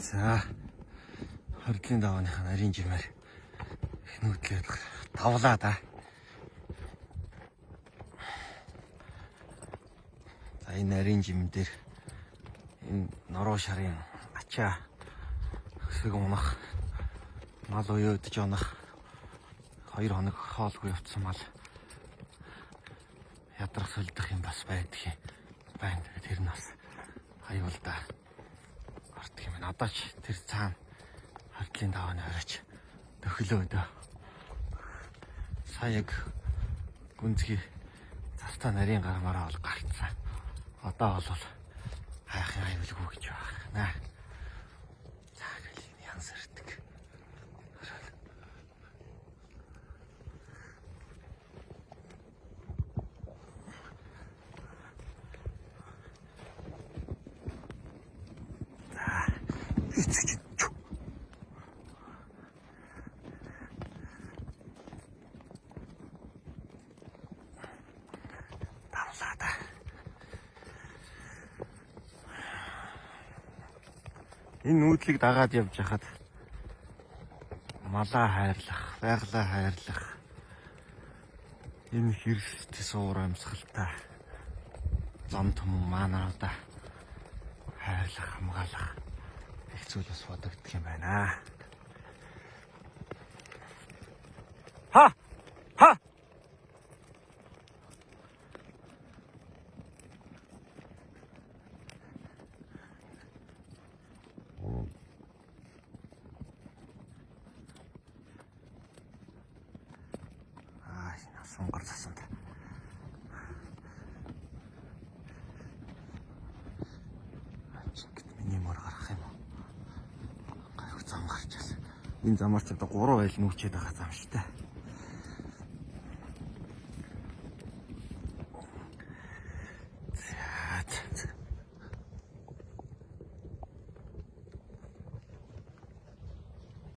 За хордлын давааныхаа нарийн жимээр нүүдлээд давлаа да. За энэ нарийн жим дээр энэ нороо шарын ачаа хэсэг унах, мал уяодж онох 2 хоног хоолгүй явцсан мал ядрах солидох юм бас байдаг юм байна. Тэр нь бас аюул да. Артх юм. Одоо ч тэр цаана хордлын давааны оройч төхлөө дөө. Саяг гүнзгий завтаа нарийн гармаараа бол гарцсан. Одоо бол хайхын аюулгүй гэж байна. За гэлний янзэрдэг. Энэ нүүдлийг дагаад явж хахад малаа хайрлах, байгалаа хайрлах, энэ хэрэгстэй суур амьсгалтай зам түмэн манаудаа хайрлах, хамгаалах их зүйл бас бодогдох юм байна. Ха! Ха! Сунгар засанд. Ачигт миний мөр гарах юм уу? Гайх зам гарч байна. Энэ замаар ч одоо 3 айл нүүчээд байгаа зам шүү дээ.